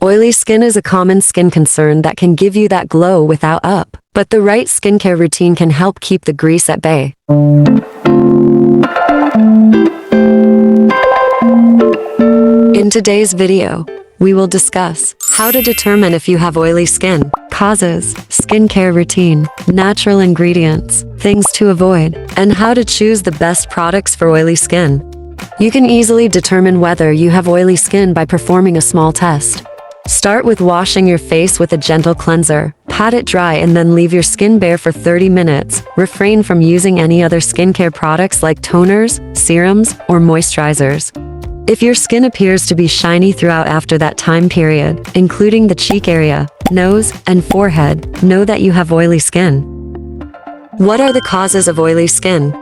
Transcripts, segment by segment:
Oily skin is a common skin concern that can give you that glow without up, but the right skincare routine can help keep the grease at bay. In today's video, we will discuss how to determine if you have oily skin, causes, skincare routine, natural ingredients, things to avoid, and how to choose the best products for oily skin. You can easily determine whether you have oily skin by performing a small test. Start with washing your face with a gentle cleanser. Pat it dry and then leave your skin bare for 30 minutes. Refrain from using any other skincare products like toners, serums, or moisturizers. If your skin appears to be shiny throughout after that time period, including the cheek area, nose, and forehead, know that you have oily skin. What are the causes of oily skin?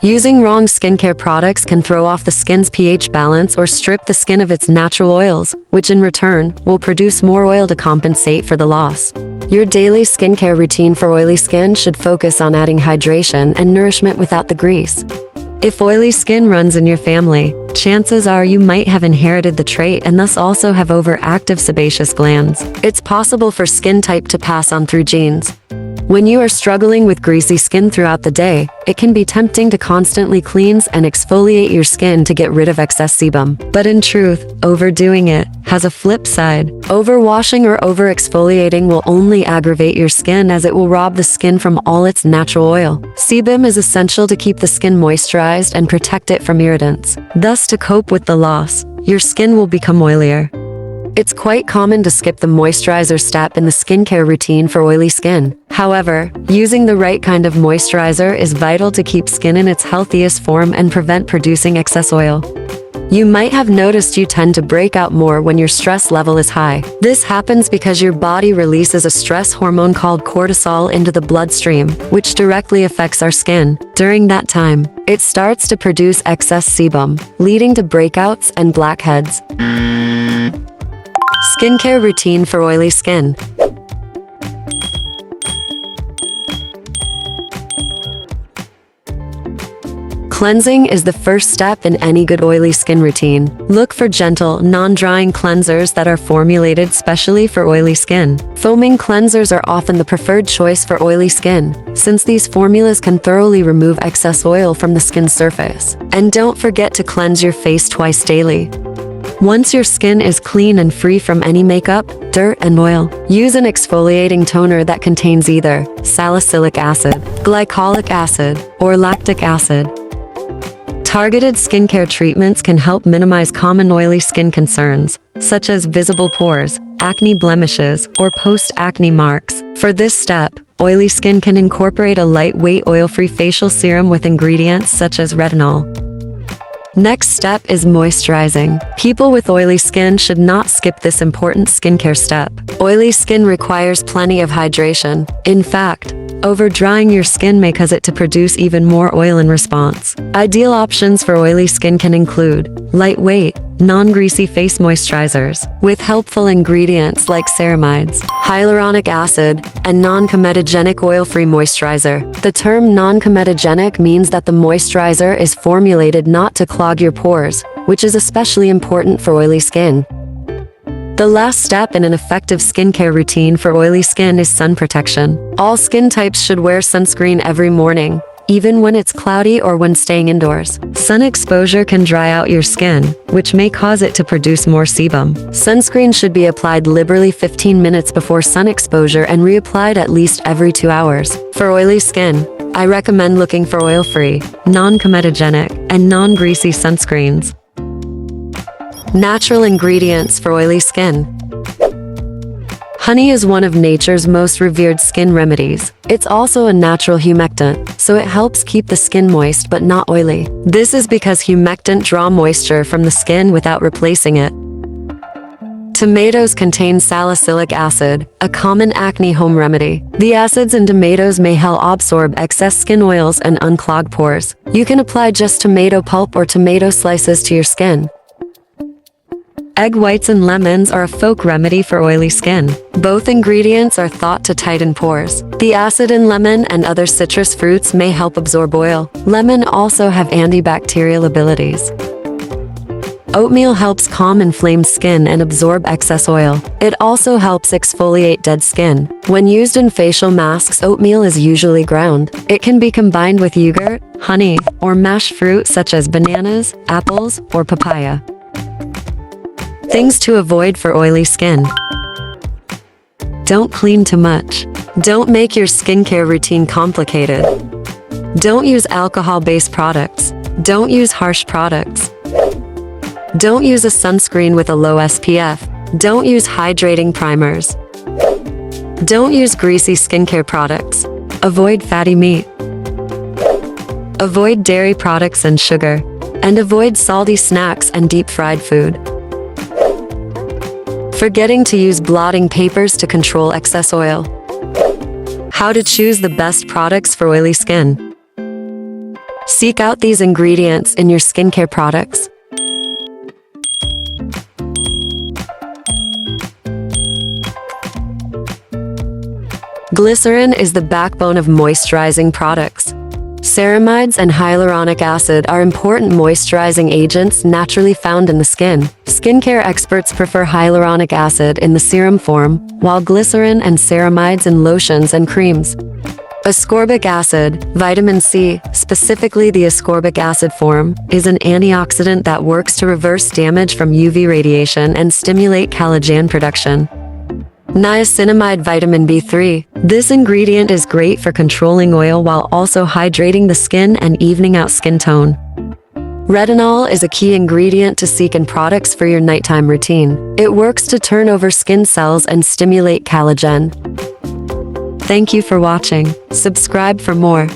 Using wrong skincare products can throw off the skin's pH balance or strip the skin of its natural oils, which in return will produce more oil to compensate for the loss. Your daily skincare routine for oily skin should focus on adding hydration and nourishment without the grease. If oily skin runs in your family, chances are you might have inherited the trait and thus also have overactive sebaceous glands. It's possible for skin type to pass on through genes. When you are struggling with greasy skin throughout the day, it can be tempting to constantly cleanse and exfoliate your skin to get rid of excess sebum. But in truth, overdoing it has a flip side. Overwashing or over-exfoliating will only aggravate your skin as it will rob the skin from all its natural oil. Sebum is essential to keep the skin moisturized and protect it from irritants. Thus, to cope with the loss, your skin will become oilier. It's quite common to skip the moisturizer step in the skincare routine for oily skin. However, using the right kind of moisturizer is vital to keep skin in its healthiest form and prevent producing excess oil. You might have noticed you tend to break out more when your stress level is high. This happens because your body releases a stress hormone called cortisol into the bloodstream, which directly affects our skin. During that time, it starts to produce excess sebum, leading to breakouts and blackheads. Skincare routine for oily skin. Cleansing is the first step in any good oily skin routine. Look for gentle, non-drying cleansers that are formulated specially for oily skin. Foaming cleansers are often the preferred choice for oily skin, since these formulas can thoroughly remove excess oil from the skin's surface. And don't forget to cleanse your face twice daily. Once your skin is clean and free from any makeup, dirt, and oil, use an exfoliating toner that contains either salicylic acid, glycolic acid, or lactic acid. Targeted skincare treatments can help minimize common oily skin concerns, such as visible pores, acne blemishes, or post-acne marks. For this step, oily skin can incorporate a lightweight oil-free facial serum with ingredients such as retinol. Next step is moisturizing. People with oily skin should not skip this important skincare step. Oily skin requires plenty of hydration. In fact, over-drying your skin may cause it to produce even more oil in response. Ideal options for oily skin can include lightweight, non-greasy face moisturizers with helpful ingredients like ceramides, hyaluronic acid, and non-comedogenic oil-free moisturizer. The term non-comedogenic means that the moisturizer is formulated not to clog your pores, which is especially important for oily skin. The last step in an effective skincare routine for oily skin is sun protection. All skin types should wear sunscreen every morning, even when it's cloudy or when staying indoors. Sun exposure can dry out your skin, which may cause it to produce more sebum. Sunscreen should be applied liberally 15 minutes before sun exposure and reapplied at least every 2 hours. For oily skin, I recommend looking for oil-free, non-comedogenic, and non-greasy sunscreens. Natural ingredients for oily skin. Honey is one of nature's most revered skin remedies. It's also a natural humectant, so it helps keep the skin moist but not oily. This is because humectant draw moisture from the skin without replacing it. Tomatoes contain salicylic acid, a common acne home remedy. The acids in tomatoes may help absorb excess skin oils and unclog pores. You can apply just tomato pulp or tomato slices to your skin. Egg whites and lemons are a folk remedy for oily skin. Both ingredients are thought to tighten pores. The acid in lemon and other citrus fruits may help absorb oil. Lemon also have antibacterial abilities. Oatmeal helps calm inflamed skin and absorb excess oil. It also helps exfoliate dead skin. When used in facial masks, oatmeal is usually ground. It can be combined with yogurt, honey, or mashed fruit such as bananas, apples, or papaya. Things to avoid for oily skin. Don't clean too much. Don't make your skincare routine complicated. Don't use alcohol-based products. Don't use harsh products. Don't use a sunscreen with a low SPF. Don't use hydrating primers. Don't use greasy skincare products. Avoid fatty meat. Avoid dairy products and sugar. And avoid salty snacks and deep-fried food. Forgetting to use blotting papers to control excess oil. How to choose the best products for oily skin. Seek out these ingredients in your skincare products. Glycerin is the backbone of moisturizing products. Ceramides and hyaluronic acid are important moisturizing agents naturally found in the skin. Skincare experts prefer hyaluronic acid in the serum form, while glycerin and ceramides in lotions and creams. Ascorbic acid, vitamin C, specifically the ascorbic acid form, is an antioxidant that works to reverse damage from UV radiation and stimulate collagen production. Niacinamide vitamin B3. This ingredient is great for controlling oil while also hydrating the skin and evening out skin tone. Retinol is a key ingredient to seek in products for your nighttime routine. It works to turn over skin cells and stimulate collagen. Thank you for watching. Subscribe for more.